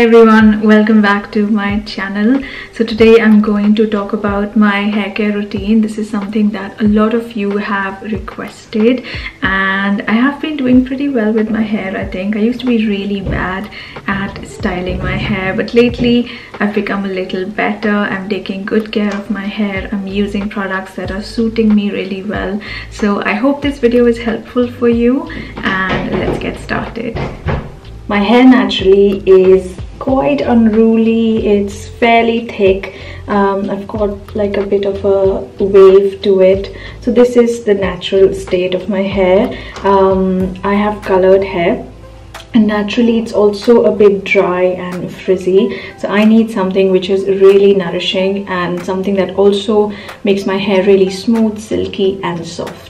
Hi everyone, welcome back to my channel. So today I'm going to talk about my hair care routine. This is something that a lot of you have requested and I have been doing pretty well with my hair. I think I used to be really bad at styling my hair, but lately I've become a little better. I'm taking good care of my hair. I'm using products that are suiting me really well. So I hope this video is helpful for you and let's get started. My hair naturally is quite unruly. It's fairly thick. I've got like a bit of a wave to it. So this is the natural state of my hair. I have colored hair and naturally it's also a bit dry and frizzy. So I need something which is really nourishing and something that also makes my hair really smooth, silky and soft.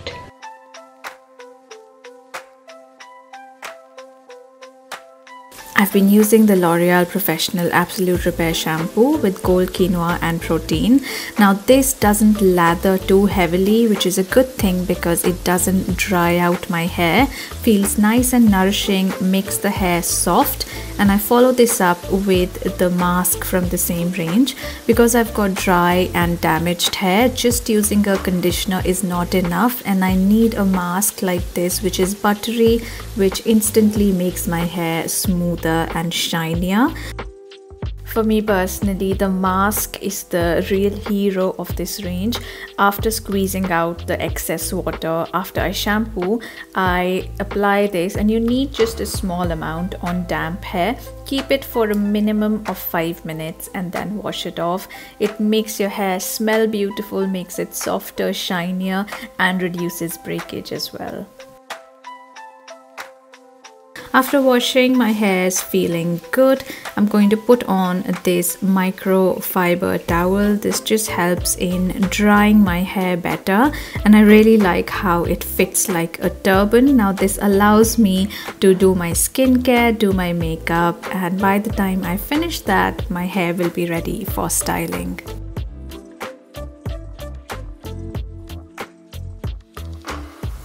I've been using the L'Oreal Professionnel Absolut Repair Shampoo with gold quinoa and protein. Now this doesn't lather too heavily, which is a good thing because it doesn't dry out my hair. Feels nice and nourishing, makes the hair soft, and I follow this up with the mask from the same range. Because I've got dry and damaged hair, just using a conditioner is not enough and I need a mask like this which is buttery, which instantly makes my hair smoother and shinier. For me personally, the mask is the real hero of this range. After squeezing out the excess water after I shampoo, I apply this, and you need just a small amount on damp hair. Keep it for a minimum of 5 minutes and then wash it off. It makes your hair smell beautiful, makes it softer, shinier and reduces breakage as well. After washing, my hair is feeling good. I'm going to put on this microfiber towel. This just helps in drying my hair better and I really like how it fits like a turban. Now this allows me to do my skincare, do my makeup, and by the time I finish that, my hair will be ready for styling.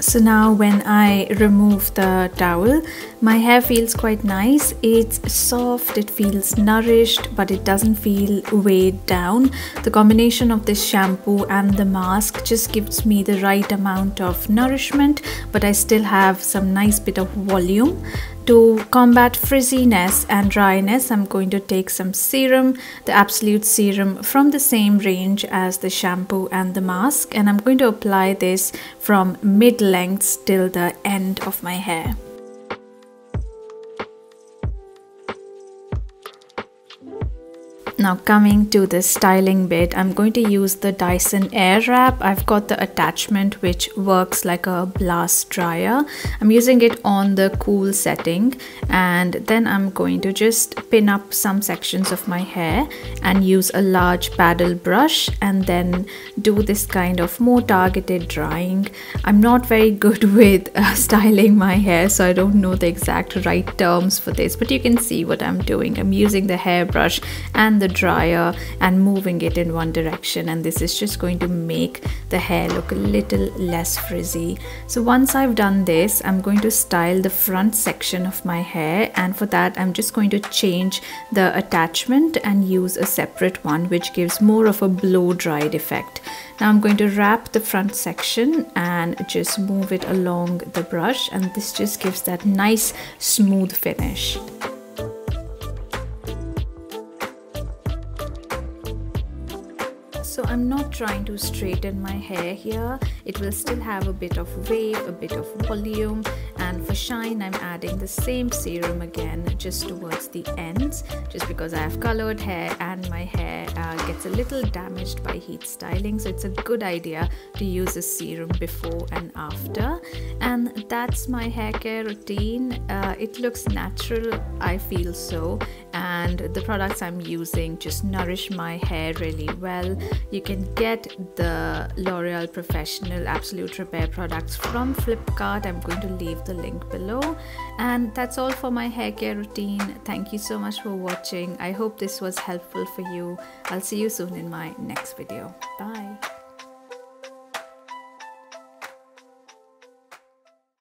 So now when I remove the towel, my hair feels quite nice. It's soft, it feels nourished, but it doesn't feel weighed down. The combination of this shampoo and the mask just gives me the right amount of nourishment, but I still have some nice bit of volume. To combat frizziness and dryness, I'm going to take some serum, the Absolut serum from the same range as the shampoo and the mask, and I'm going to apply this from mid-length till the end of my hair. Now coming to the styling bit, I'm going to use the Dyson Airwrap. I've got the attachment which works like a blast dryer. I'm using it on the cool setting and then I'm going to just pin up some sections of my hair and use a large paddle brush and then do this kind of more targeted drying. I'm not very good with styling my hair, so I don't know the exact right terms for this, but you can see what I'm doing. I'm using the hairbrush and the dryer and moving it in one direction, and this is just going to make the hair look a little less frizzy. So once I've done this, I'm going to style the front section of my hair, and for that I'm just going to change the attachment and use a separate one which gives more of a blow dried effect. Now I'm going to wrap the front section and just move it along the brush, and this just gives that nice smooth finish. So I'm not trying to straighten my hair here. It will still have a bit of wave, a bit of volume, and for shine I'm adding the same serum again just towards the ends, just because I have colored hair and my hair gets a little damaged by heat styling, so it's a good idea to use a serum before and after. And that's my hair care routine. It looks natural, I feel so, and the products I'm using just nourish my hair really well. You can get the L'Oreal Professionnel Absolut Repair products from Flipkart. I'm going to leave the link below. And that's all for my hair care routine. Thank you so much for watching. I hope this was helpful for you. I'll see you soon in my next video. Bye.